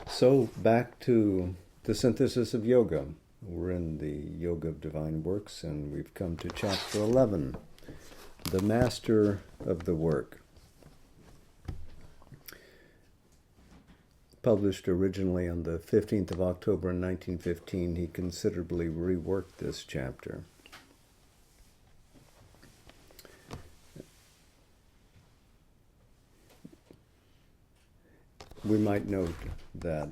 So back to the synthesis of yoga. We're in the Yoga of Divine Works, and we've come to chapter 11, the Master of the Work. Published originally on the 15th of October in 1915, he considerably reworked this chapter. We might note that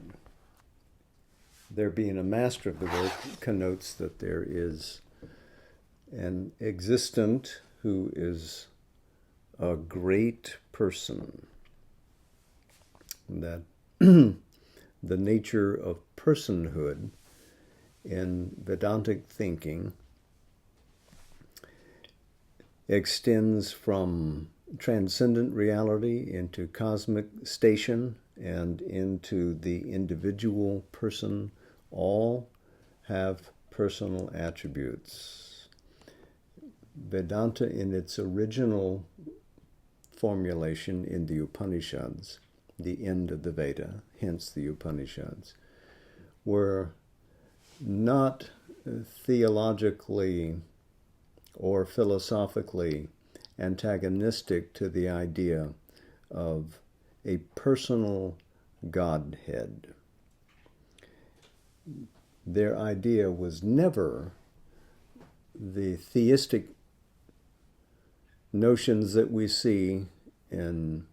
there being a master of the work connotes that there is an existent who is a great person. That the nature of personhood in Vedantic thinking extends from transcendent reality into cosmic station and into the individual person. All have personal attributes. Vedanta, in its original formulation in the Upanishads, the end of the Veda, hence the Upanishads, were not theologically or philosophically antagonistic to the idea of a personal Godhead. Their idea was never the theistic notions that we see in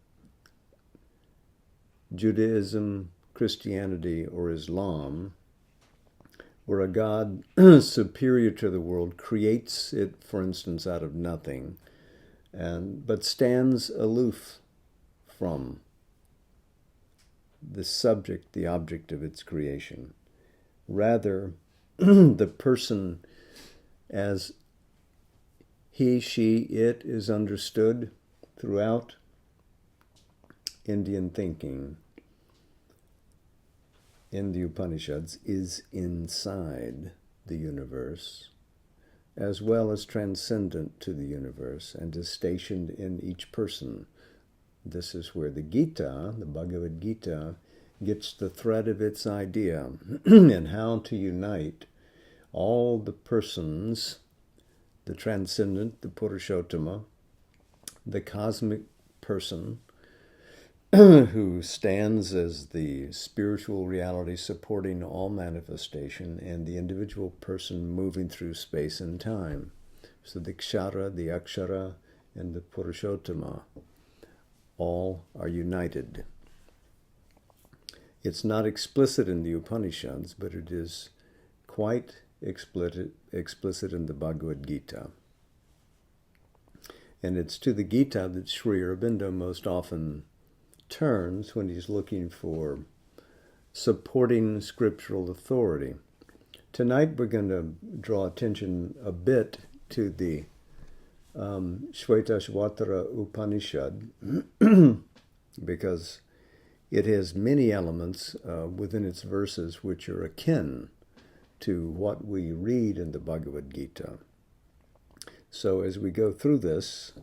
Judaism, Christianity, or Islam, where a God superior to the world creates it, for instance, out of nothing, but stands aloof from the subject, the object of its creation. Rather, the person as he, she, it is understood throughout Indian thinking in the Upanishads is inside the universe, as well as transcendent to the universe, and is stationed in each person. This is where the Gita, the Bhagavad Gita, gets the thread of its idea and how to unite all the persons, the transcendent, the Purushottama, the cosmic person, who stands as the spiritual reality supporting all manifestation, and the individual person moving through space and time. So the Kshara, the Akshara, and the Purushottama all are united. It's not explicit in the Upanishads, but it is quite explicit in the Bhagavad Gita. And it's to the Gita that Sri Aurobindo most often turns when he's looking for supporting scriptural authority. Tonight we're going to draw attention a bit to the Shvetashvatara Upanishad because it has many elements within its verses which are akin to what we read in the Bhagavad Gita. So as we go through this,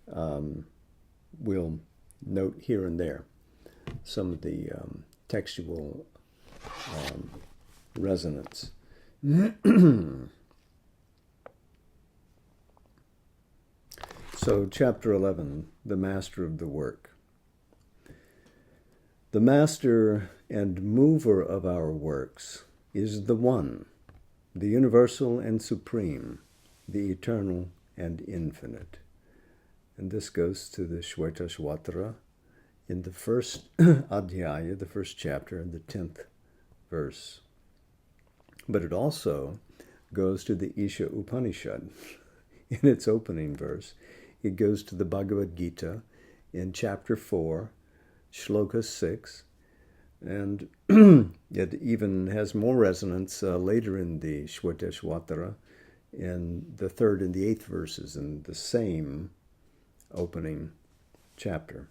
we'll note here and there some of the textual resonance. So, chapter 11, the Master of the Work. The Master and Mover of our works is the One, the Universal and Supreme, the Eternal and Infinite. And this goes to the Shvetashvatara in the first adhyaya, the first chapter, and the 10th verse. But it also goes to the Isha Upanishad in its opening verse. It goes to the Bhagavad Gita in chapter 4, shloka 6, and it even has more resonance later in the Shvetashvatara in the 3rd and the 8th verses in the same opening chapter.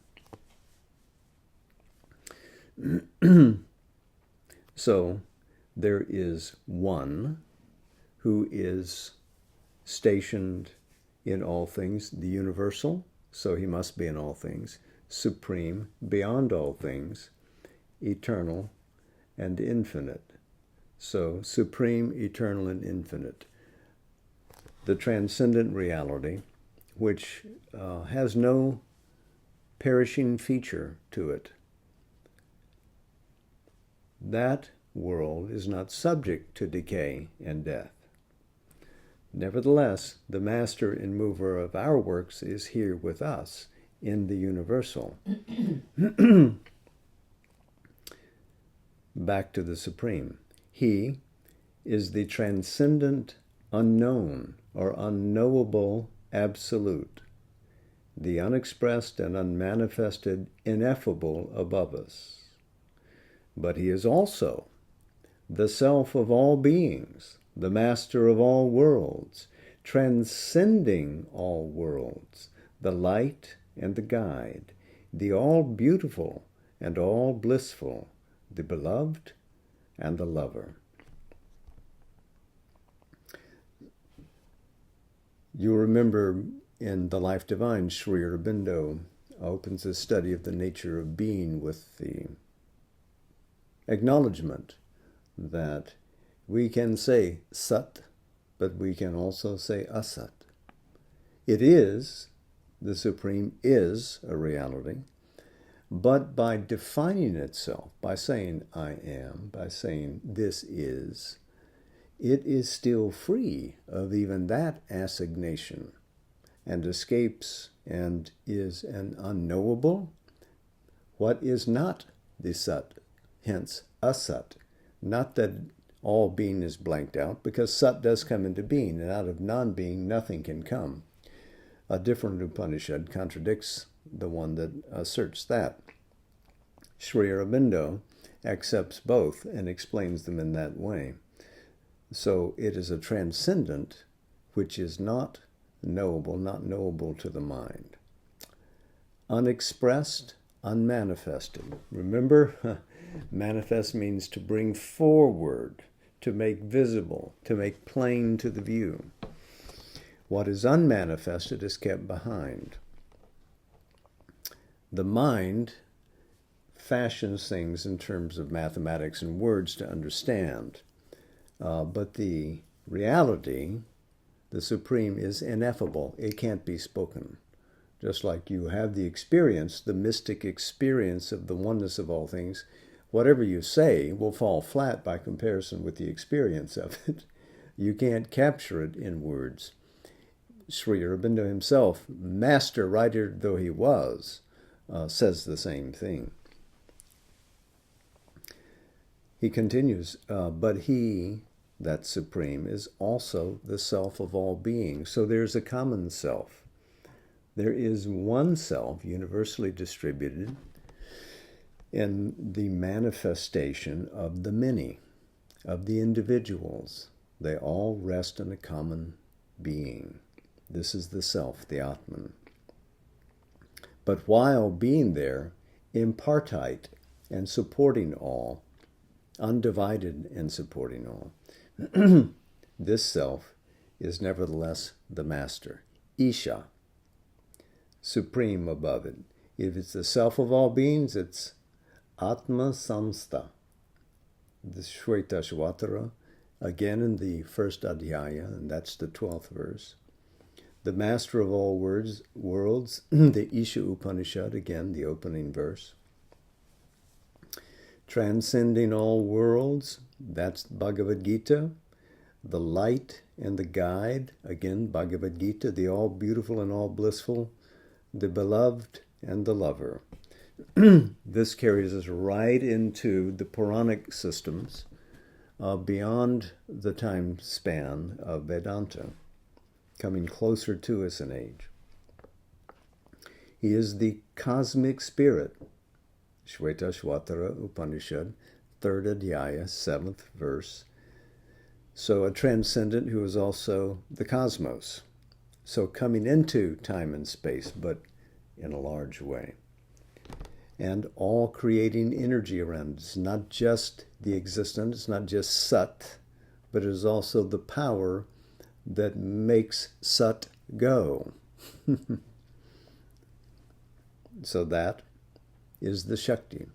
So there is one who is stationed in all things, the universal, so he must be in all things. supreme, beyond all things, eternal, and infinite. So, supreme, eternal, and infinite. The transcendent reality, which has no perishing feature to it. That world is not subject to decay and death. Nevertheless, the master and mover of our works is here with us in the universal. Back to the Supreme. He is the transcendent unknown or unknowable absolute, the unexpressed and unmanifested ineffable above us. But he is also the self of all beings, the master of all worlds, transcending all worlds, the light and the guide, the all-beautiful and all-blissful, the beloved and the lover. You remember in The Life Divine, Sri Aurobindo opens his study of the nature of being with the acknowledgement that we can say Sat, but we can also say Asat. It is, the Supreme is a reality, but by defining itself, by saying I am, by saying this is, it is still free of even that assignation and escapes and is an unknowable, what is not the Sat, hence Asat. Not that all being is blanked out, because Sat does come into being, and out of non-being nothing can come. A different Upanishad contradicts the one that asserts that. Sri Aurobindo accepts both and explains them in that way. So it is a transcendent which is not knowable to the mind. Unexpressed, unmanifested. Remember, manifest means to bring forward, to make visible, to make plain to the view. What is unmanifested is kept behind. The mind fashions things in terms of mathematics and words to understand. But the reality, the Supreme, is ineffable. It can't be spoken. Just like you have the experience, the mystic experience of the oneness of all things, whatever you say will fall flat by comparison with the experience of it. You can't capture it in words. Sri Aurobindo himself, master writer though he was, says the same thing. He continues, but he, that Supreme, is also the self of all beings. So there's a common self. There is one self, universally distributed, in the manifestation of the many, of the individuals. They all rest in a common being. This is the self, the Atman. But while being there, impartite and supporting all, undivided and supporting all, this self is nevertheless the master, Isha, supreme above it. If it's the self of all beings, it's Atma Samsta. The Shvetashvatara, again in the first Adhyaya, and that's the 12th verse. The master of all worlds, the Isha Upanishad, again the opening verse. Transcending all worlds, that's Bhagavad Gita. The light and the guide, again Bhagavad Gita, the all beautiful and all blissful, the beloved and the lover. This carries us right into the Puranic systems beyond the time span of Vedanta, coming closer to us in age. He is the cosmic spirit, Shvetashvatara Upanishad, 3rd Adhyaya, 7th verse. So a transcendent who is also the cosmos. So coming into time and space, but in a large way. And all creating energy around. It's not just the existence, it's not just Sat, but it is also the power that makes Sat go. So that is the Shakti.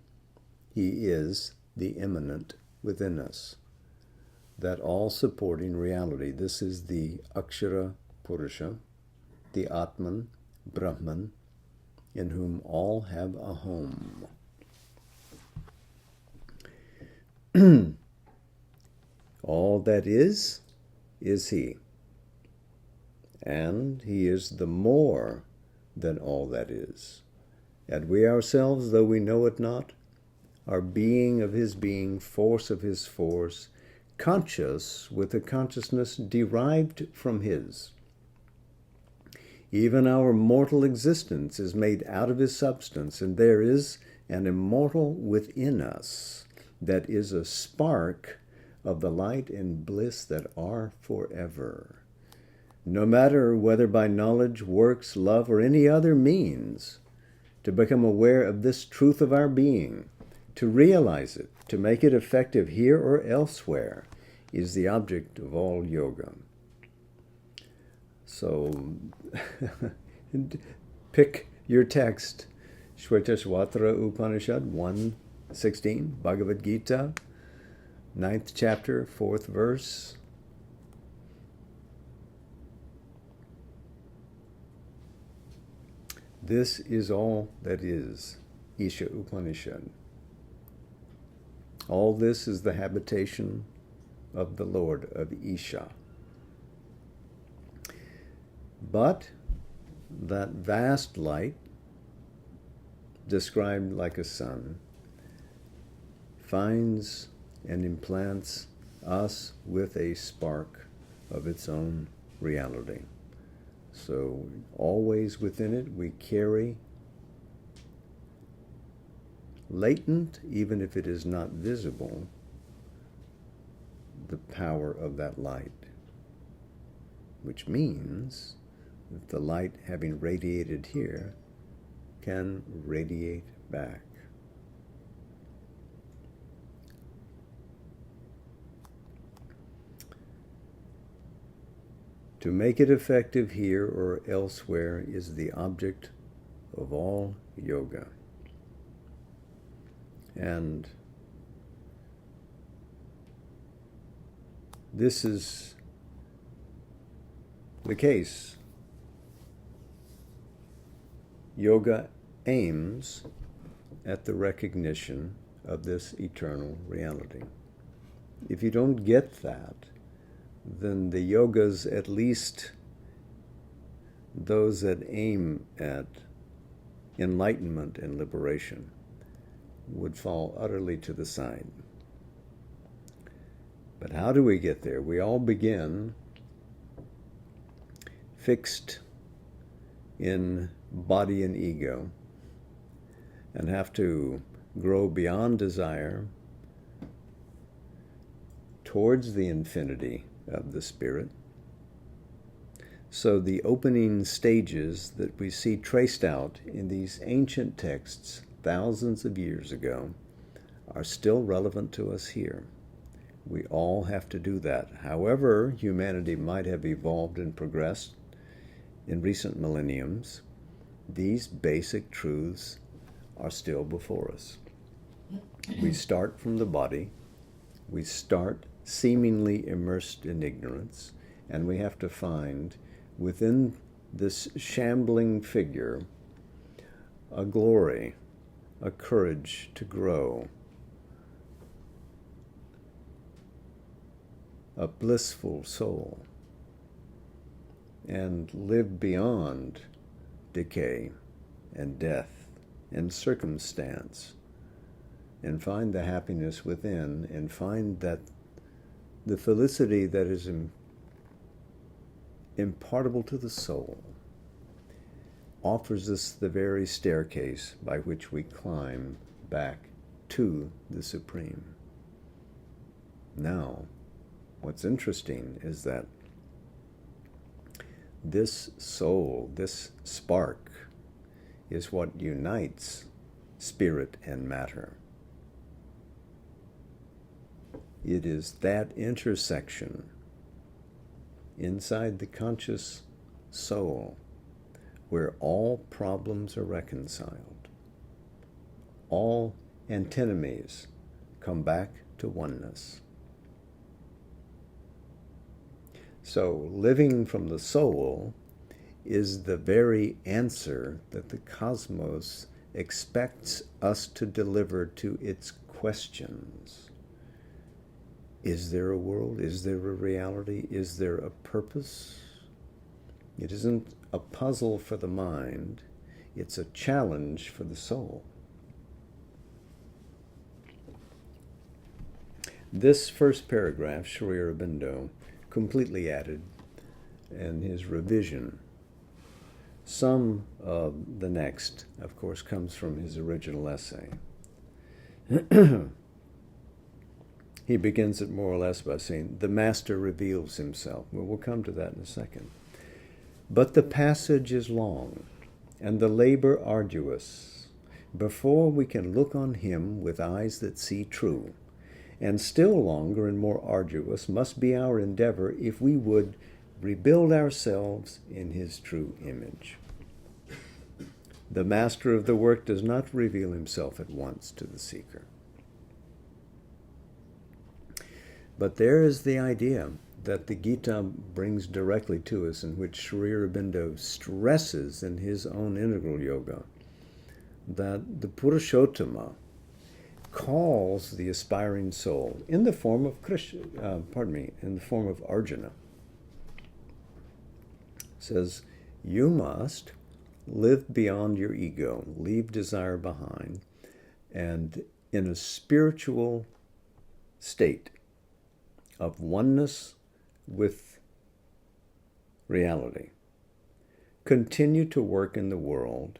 He is the immanent within us, that all-supporting reality. This is the Akshara Purusha, the Atman, Brahman, in whom all have a home. All that is he. And he is the more than all that is. And we ourselves, though we know it not, are being of his being, force of his force, conscious with a consciousness derived from his. Even our mortal existence is made out of his substance, and there is an immortal within us that is a spark of the light and bliss that are forever. No matter whether by knowledge, works, love, or any other means, to become aware of this truth of our being, to realize it, to make it effective here or elsewhere, is the object of all yoga. So, pick your text. Shvetashvatra Upanishad 1:16, Bhagavad Gita, 9th chapter, 4th verse. This is all that is, Isha Upanishad. All this is the habitation of the Lord of Isha. But that vast light, described like a sun, finds and implants us with a spark of its own reality. So always within it we carry, latent, even if it is not visible, the power of that light, which means that the light, having radiated here, can radiate back. To make it effective here or elsewhere is the object of all yoga. And this is the case. Yoga aims at the recognition of this eternal reality. If you don't get that, then the yogas, at least those that aim at enlightenment and liberation, would fall utterly to the side. But how do we get there? We all begin fixed in body and ego and have to grow beyond desire towards the infinity of the spirit. So the opening stages that we see traced out in these ancient texts thousands of years ago are still relevant to us here. We all have to do that. However humanity might have evolved and progressed in recent millenniums, these basic truths are still before us. We start from the body, we start seemingly immersed in ignorance, and we have to find within this shambling figure a glory, a courage to grow, a blissful soul, and live beyond decay and death and circumstance, and find the happiness within, and find that the felicity that is impartible to the soul offers us the very staircase by which we climb back to the Supreme. Now, what's interesting is that this soul, this spark, is what unites spirit and matter. It is that intersection inside the conscious soul where all problems are reconciled. All antinomies come back to oneness. So living from the soul is the very answer that the cosmos expects us to deliver to its questions. Is there a world? Is there a reality? Is there a purpose? It isn't a puzzle for the mind. It's a challenge for the soul. This first paragraph, Sri Aurobindo completely added in his revision. Some of the next, of course, comes from his original essay. He begins it more or less by saying, the master reveals himself. Well, we'll come to that in a second. But the passage is long, and the labor arduous, before we can look on him with eyes that see true. And still longer and more arduous must be our endeavor if we would rebuild ourselves in his true image. The master of the work does not reveal himself at once to the seeker. But there is the idea that the Gita brings directly to us, in which Sri Aurobindo stresses in his own integral yoga, that the Purushottama calls the aspiring soul in the form of in the form of Arjuna. Says, you must live beyond your ego, leave desire behind, and in a spiritual state of oneness with reality, continue to work in the world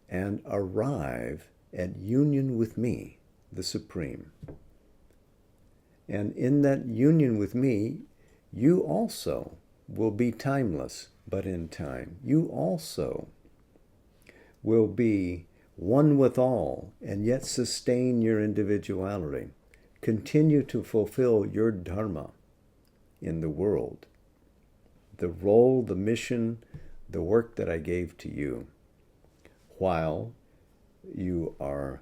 and arrive at union with me, the Supreme. And in that union with me, you also will be timeless, but in time. You also will be one with all, and yet sustain your individuality. Continue to fulfill your dharma in the world, the role, the mission, the work that I gave to you, while you are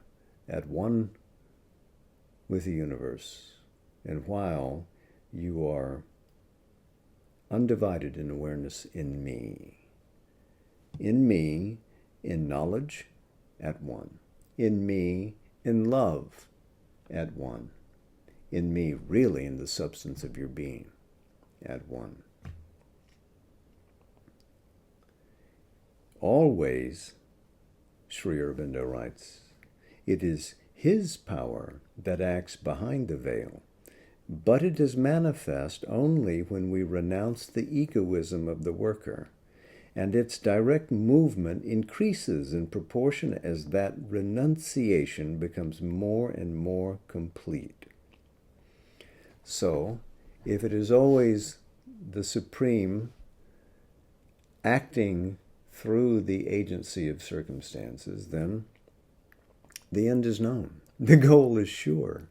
at one with the universe, and while you are undivided in awareness in me. In me, in knowledge, at one. In me, in love, at one. In me, really in the substance of your being, at one. Always, Sri Aurobindo writes, it is his power that acts behind the veil, but it is manifest only when we renounce the egoism of the worker, and its direct movement increases in proportion as that renunciation becomes more and more complete. So, if it is always the Supreme acting through the agency of circumstances, then the end is known. The goal is sure.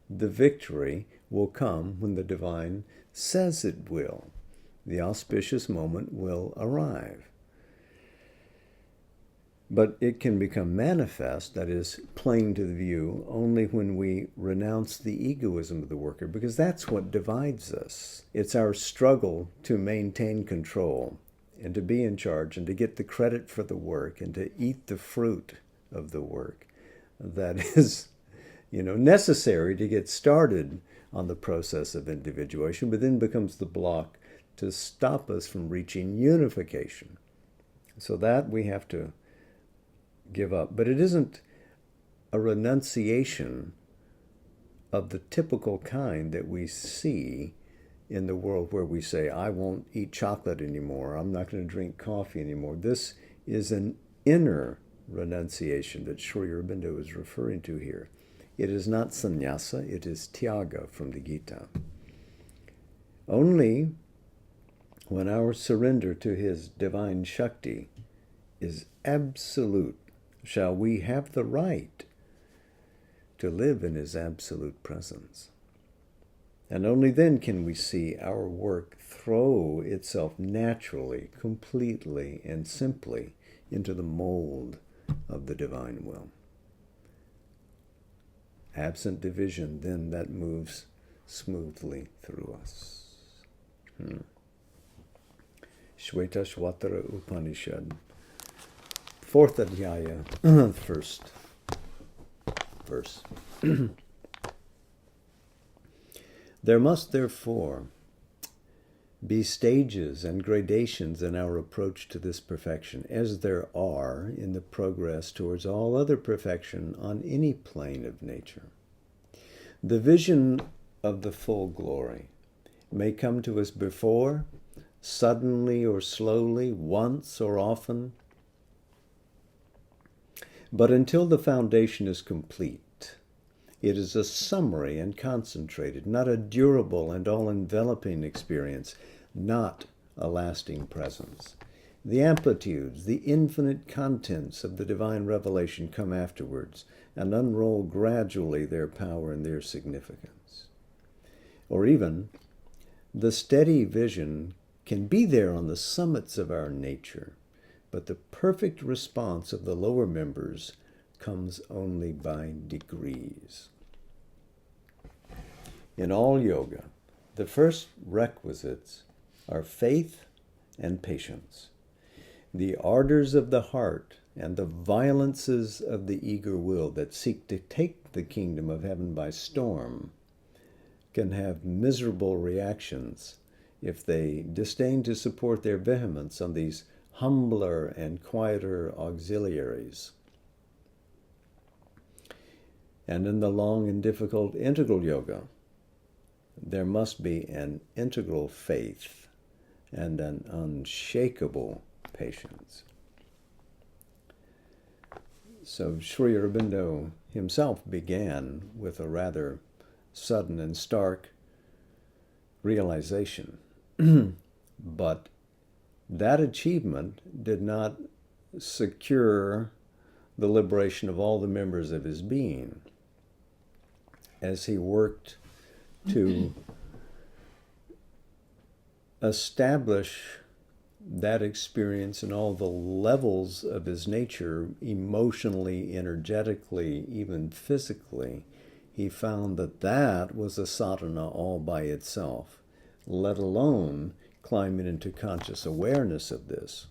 The victory will come when the divine says it will. The auspicious moment will arrive. But it can become manifest, that is, plain to the view, only when we renounce the egoism of the worker, because that's what divides us. It's our struggle to maintain control and to be in charge and to get the credit for the work and to eat the fruit of the work that is, necessary to get started on the process of individuation, but then becomes the block to stop us from reaching unification. So that we have to give up. But it isn't a renunciation of the typical kind that we see in the world, where we say, I won't eat chocolate anymore, I'm not going to drink coffee anymore. This is an inner renunciation that Sri Aurobindo is referring to here. It is not sannyasa, it is tyaga from the Gita. Only when our surrender to his divine Shakti is absolute shall we have the right to live in his absolute presence. And only then can we see our work throw itself naturally, completely, and simply into the mold of the divine will. Absent division, then that moves smoothly through us. Shvetashvatara Upanishad, 4th Adhyaya, first verse. There must therefore be stages and gradations in our approach to this perfection, as there are in the progress towards all other perfection on any plane of nature. The vision of the full glory may come to us before, suddenly or slowly, once or often, but until the foundation is complete, it is a summary and concentrated, not a durable and all-enveloping experience, not a lasting presence. The amplitudes, the infinite contents of the divine revelation come afterwards and unroll gradually their power and their significance. Or even, the steady vision can be there on the summits of our nature, but the perfect response of the lower members comes only by degrees. In all yoga, the first requisites are faith and patience. The ardors of the heart and the violences of the eager will that seek to take the kingdom of heaven by storm can have miserable reactions if they disdain to support their vehemence on these humbler and quieter auxiliaries. And in the long and difficult integral yoga, there must be an integral faith and an unshakable patience. So Sri Aurobindo himself began with a rather sudden and stark realization. But that achievement did not secure the liberation of all the members of his being. As he worked to establish that experience in all the levels of his nature, emotionally, energetically, even physically, he found that that was a sadhana all by itself, let alone climbing into conscious awareness of this.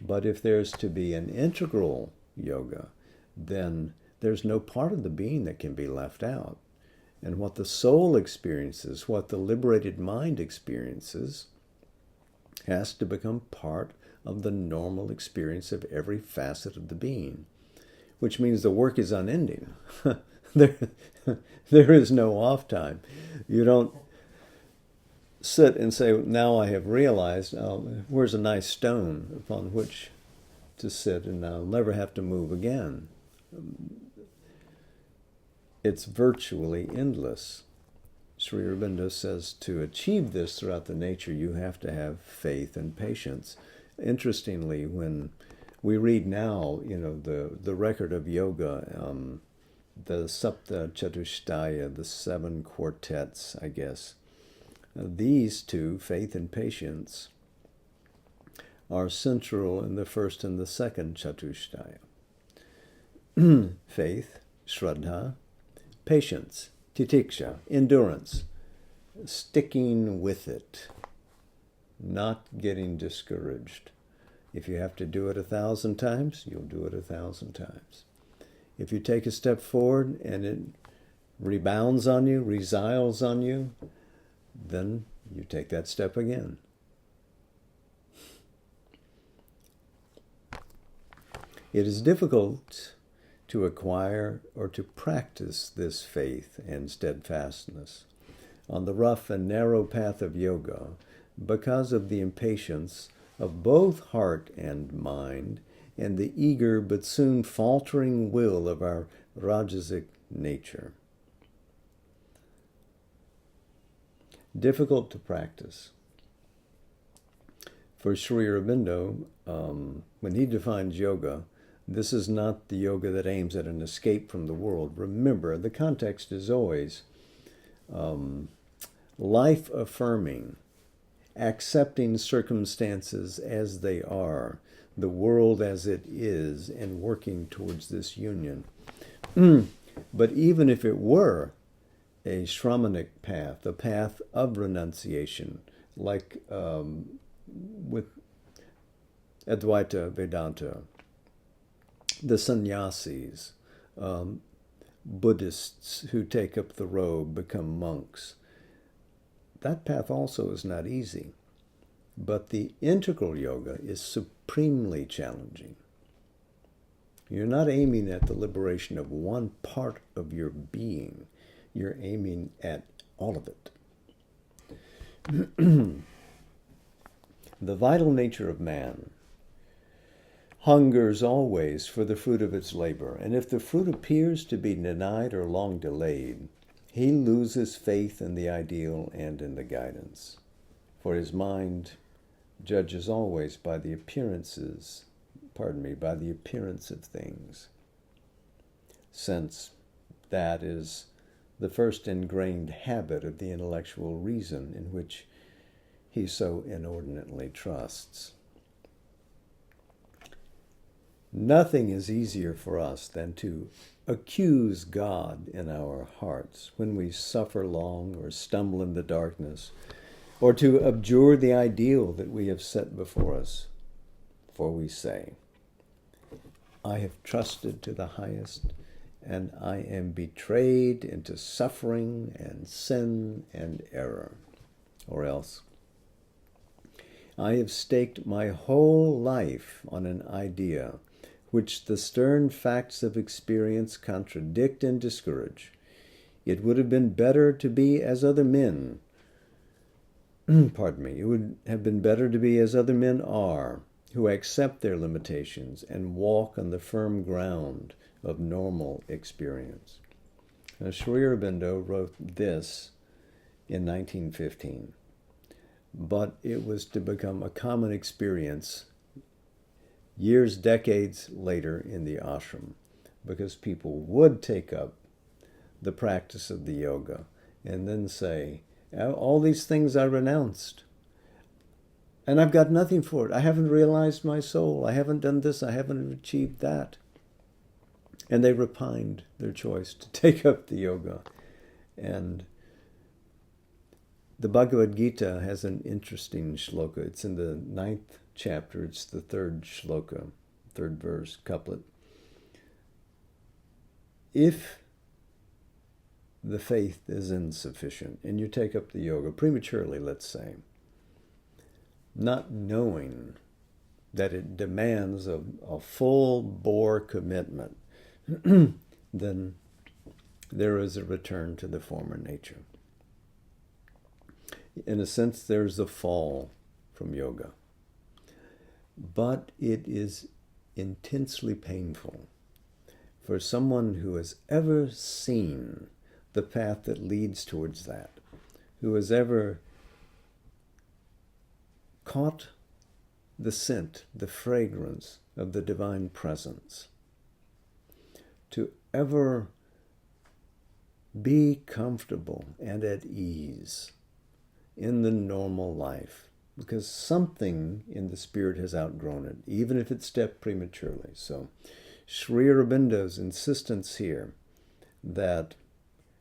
But if there's to be an integral yoga, then there's no part of the being that can be left out. And what the soul experiences, what the liberated mind experiences, has to become part of the normal experience of every facet of the being, which means the work is unending. There is no off time. You don't sit and say, now I have realized, where's a nice stone upon which to sit and I'll never have to move again. It's virtually endless. Sri Aurobindo says to achieve this throughout the nature, you have to have faith and patience. Interestingly, when we read now, the record of yoga, the Sapta Chatushtaya, the 7 quartets, I guess, these two, faith and patience, are central in the first and the second Chatushtaya. Faith, Shraddha; patience, Titiksha, endurance, sticking with it, not getting discouraged. If you have to do it 1,000 times, you'll do it 1,000 times. If you take a step forward and it rebounds on you, resiles on you, then you take that step again. It is difficult to acquire or to practice this faith and steadfastness on the rough and narrow path of yoga because of the impatience of both heart and mind and the eager but soon faltering will of our rajasic nature. Difficult to practice. For Sri Aurobindo, when he defines yoga, this is not the yoga that aims at an escape from the world. Remember, the context is always life-affirming, accepting circumstances as they are, the world as it is and working towards this union. But even if it were a Shramanic path, a path of renunciation, like with Advaita Vedanta, the sannyasis, Buddhists who take up the robe, become monks, that path also is not easy. But the integral yoga is supremely challenging. You're not aiming at the liberation of one part of your being. You're aiming at all of it. The vital nature of man hungers always for the fruit of its labor, and if the fruit appears to be denied or long delayed, he loses faith in the ideal and in the guidance. For his mind judges always by the appearance of things, since that is the first ingrained habit of the intellectual reason in which he so inordinately trusts. Nothing is easier for us than to accuse God in our hearts when we suffer long or stumble in the darkness, or to abjure the ideal that we have set before us. For we say, I have trusted to the highest, and I am betrayed into suffering and sin and error. Or else, I have staked my whole life on an idea which the stern facts of experience contradict and discourage. It would have been better to be as other men. It would have been better to be as other men are, who accept their limitations and walk on the firm ground of normal experience. Now, Sri Aurobindo wrote this in 1915, but it was to become a common experience decades later in the ashram, because people would take up the practice of the yoga and then say, all these things I renounced, and I've got nothing for it. I haven't realized my soul. I haven't done this. I haven't achieved that. And they repined their choice to take up the yoga. And the Bhagavad Gita has an interesting shloka. It's in the 9th chapter. It's the 3rd shloka, 3rd verse, couplet. If the faith is insufficient and you take up the yoga prematurely, let's say, not knowing that it demands a full-bore commitment, then there is a return to the former nature. In a sense, there's a fall from yoga. But it is intensely painful for someone who has ever seen the path that leads towards that, who has ever caught the scent, the fragrance of the divine presence, to ever be comfortable and at ease in the normal life, because something in the spirit has outgrown it, even if it stepped prematurely. So Sri Aurobindo's insistence here that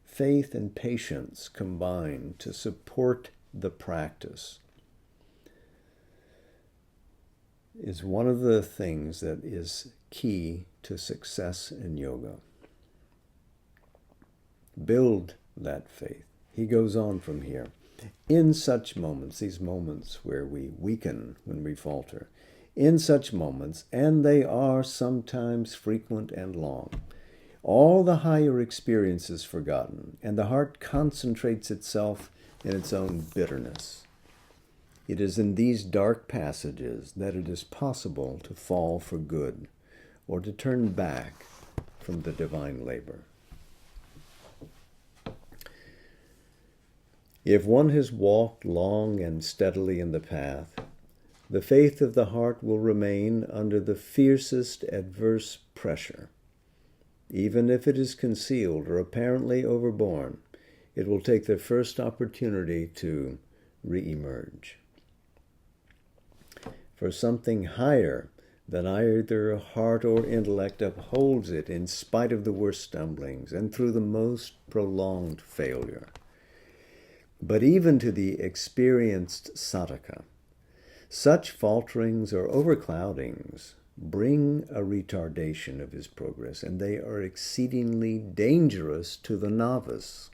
faith and patience combine to support the practice is one of the things that is key to success in yoga. Build that faith. He goes on from here. In such moments, these moments where we weaken, when we falter, in such moments, and they are sometimes frequent and long, all the higher experience is forgotten, and the heart concentrates itself in its own bitterness. It is in these dark passages that it is possible to fall for good, or to turn back from the divine labor. If one has walked long and steadily in the path, the faith of the heart will remain under the fiercest adverse pressure. Even if it is concealed or apparently overborne, it will take the first opportunity to re-emerge. For something higher that either heart or intellect upholds it in spite of the worst stumblings and through the most prolonged failure. But even to the experienced sadhaka, such falterings or overcloudings bring a retardation of his progress, and they are exceedingly dangerous to the novice.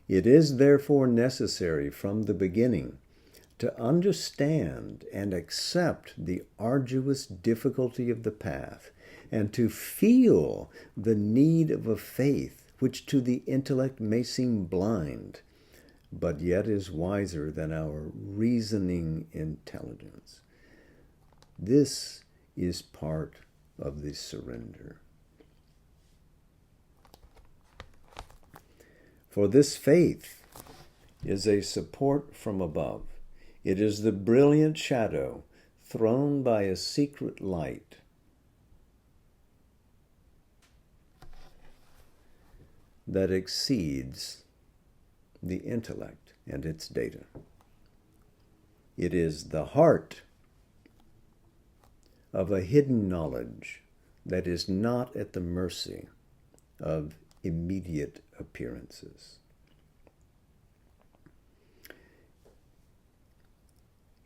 It is therefore necessary from the beginning to understand and accept the arduous difficulty of the path, and to feel the need of a faith which to the intellect may seem blind, but yet is wiser than our reasoning intelligence. This is part of the surrender. For this faith is a support from above. It is the brilliant shadow thrown by a secret light that exceeds the intellect and its data. It is the heart of a hidden knowledge that is not at the mercy of immediate appearances.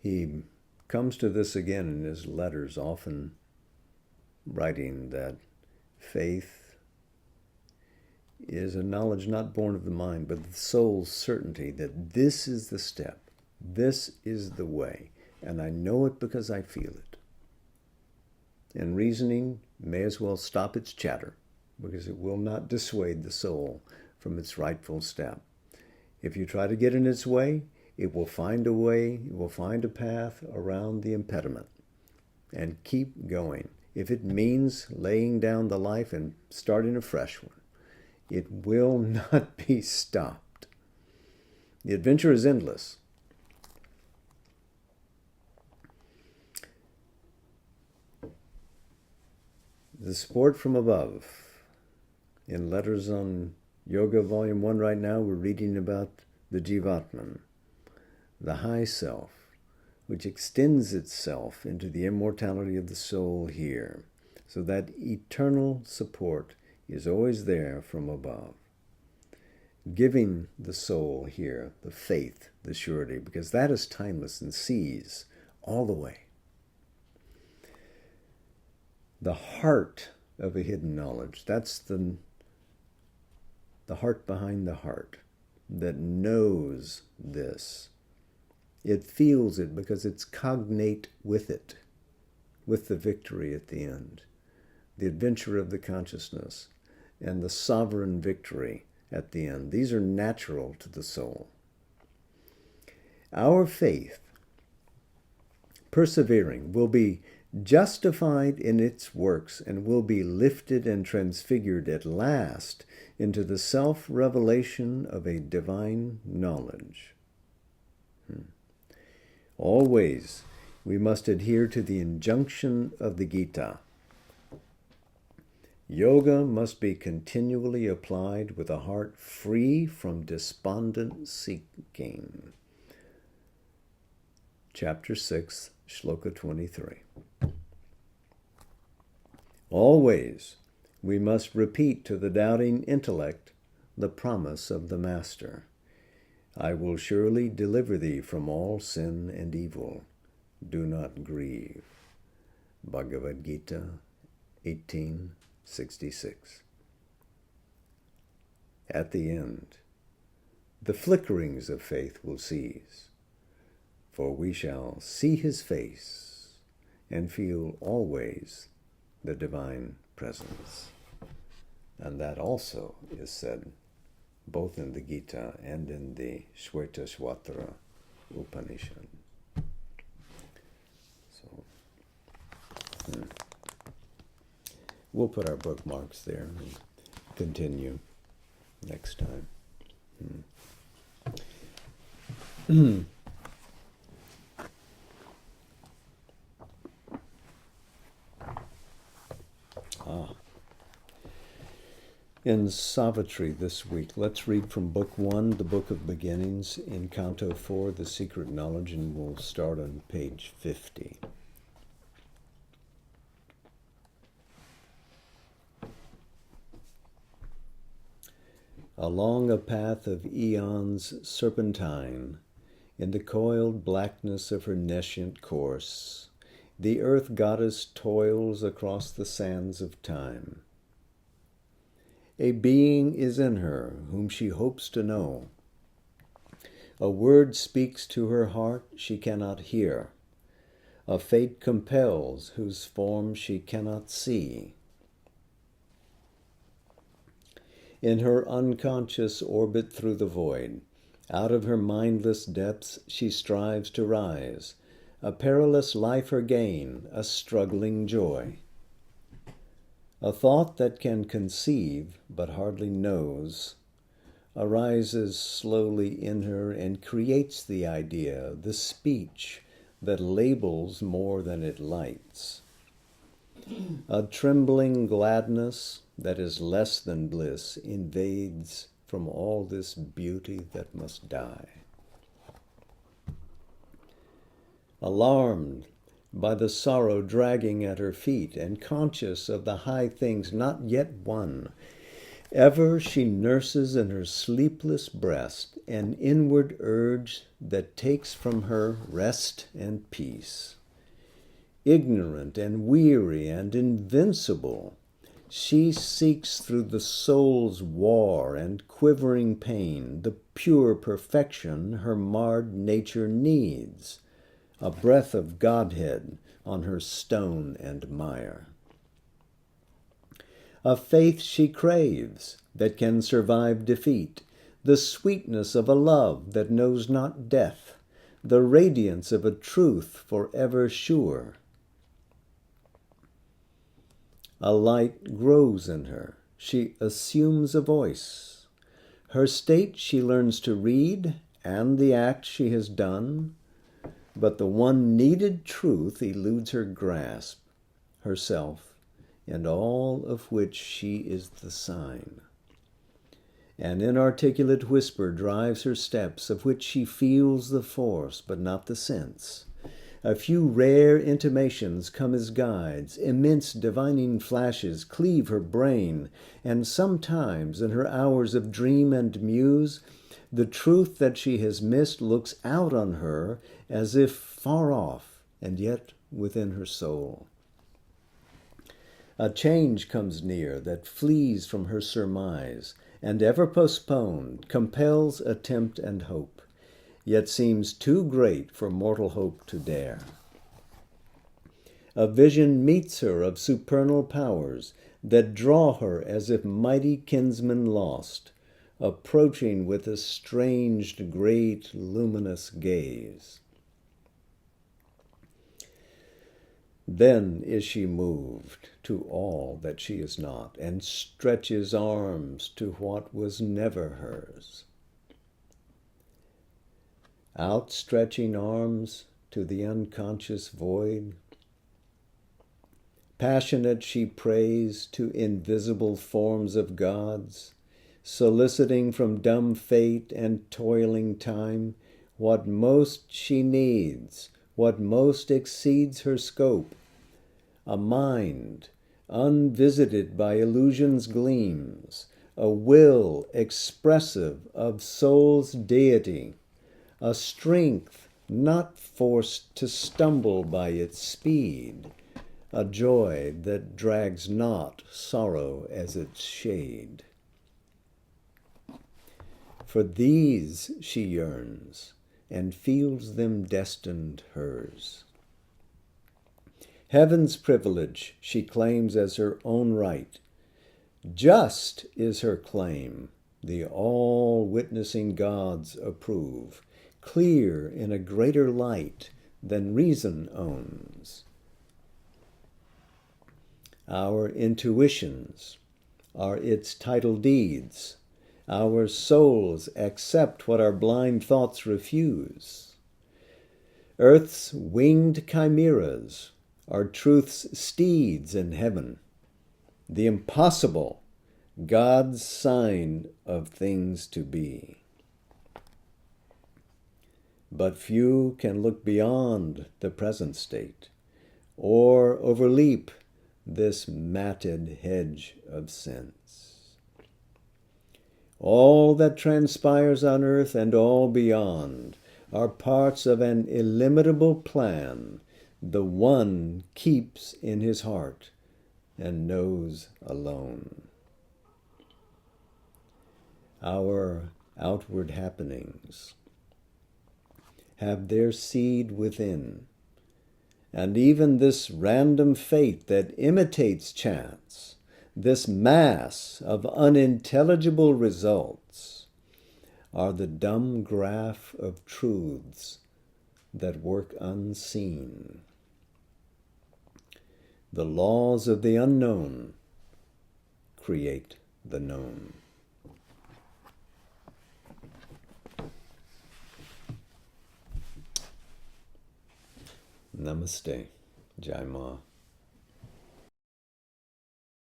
He comes to this again in his letters, often writing that faith is a knowledge not born of the mind, but the soul's certainty that this is the step, this is the way, and I know it because I feel it. And reasoning may as well stop its chatter, because it will not dissuade the soul from its rightful step. If you try to get in its way, it will find a way, it will find a path around the impediment and keep going. If it means laying down the life and starting a fresh one, it will not be stopped. The adventure is endless. The support from above. In Letters on Yoga, Volume 1 right now, we're reading about the Jivatman, the high self, which extends itself into the immortality of the soul here. So that eternal support is always there from above, giving the soul here the faith, the surety, because that is timeless and sees all the way. The heart of a hidden knowledge, that's the heart behind the heart that knows this. It feels it because it's cognate with it, with the victory at the end, the adventure of the consciousness, and the sovereign victory at the end. These are natural to the soul. Our faith, persevering, will be justified in its works and will be lifted and transfigured at last into the self-revelation of a divine knowledge. Always we must adhere to the injunction of the Gita. Yoga must be continually applied with a heart free from despondent seeking. Chapter 6, Shloka 23. Always we must repeat to the doubting intellect the promise of the Master. I will surely deliver thee from all sin and evil. Do not grieve. Bhagavad Gita 18:66. At the end, the flickerings of faith will cease, for we shall see his face and feel always the divine presence. And that also is said both in the Gita and in the Shvetashvatra Upanishad. So, we'll put our bookmarks there and continue next time. In Savitri this week, let's read from Book 1, the Book of Beginnings, in Canto 4, The Secret Knowledge, and we'll start on page 50. along a path of eons serpentine, in the coiled blackness of her nescient course, the earth goddess toils across the sands of time. A being is in her whom she hopes to know. A word speaks to her heart she cannot hear. A fate compels whose form she cannot see. In her unconscious orbit through the void, out of her mindless depths she strives to rise, a perilous life her gain, a struggling joy. A thought that can conceive, but hardly knows, arises slowly in her and creates the idea, the speech that labels more than it lights. A trembling gladness that is less than bliss invades from all this beauty that must die. Alarmed by the sorrow dragging at her feet and conscious of the high things not yet won, ever she nurses in her sleepless breast an inward urge that takes from her rest and peace. Ignorant and weary and invincible, she seeks through the soul's war and quivering pain the pure perfection her marred nature needs, a breath of Godhead on her stone and mire. A faith she craves that can survive defeat, the sweetness of a love that knows not death, the radiance of a truth forever sure. A light grows in her, she assumes a voice. Her state she learns to read, and the act she has done, but the one needed truth eludes her grasp, herself, and all of which she is the sign. An inarticulate whisper drives her steps, of which she feels the force, but not the sense. A few rare intimations come as guides, immense divining flashes cleave her brain, and sometimes, in her hours of dream and muse, the truth that she has missed looks out on her as if far off, and yet within her soul. A change comes near that flees from her surmise, and ever postponed, compels attempt and hope, yet seems too great for mortal hope to dare. A vision meets her of supernal powers that draw her as if mighty kinsmen lost, approaching with a strange, great, luminous gaze. Then is she moved to all that she is not, and stretches arms to what was never hers. Outstretching arms to the unconscious void, passionate she prays to invisible forms of gods, soliciting from dumb fate and toiling time what most she needs, what most exceeds her scope, a mind unvisited by illusion's gleams, a will expressive of soul's deity, a strength not forced to stumble by its speed, a joy that drags not sorrow as its shade. For these she yearns, and feels them destined hers. Heaven's privilege she claims as her own right. Just is her claim, the all-witnessing gods approve, clear in a greater light than reason owns. Our intuitions are its title deeds. Our souls accept what our blind thoughts refuse. Earth's winged chimeras are truth's steeds in heaven. The impossible, God's sign of things to be. But few can look beyond the present state, or overleap this matted hedge of sense. All that transpires on earth and all beyond are parts of an illimitable plan the One keeps in his heart and knows alone. Our outward happenings have their seed within, and even this random fate that imitates chance, this mass of unintelligible results, are the dumb graph of truths that work unseen. The laws of the unknown create the known. Namaste. Jai Ma.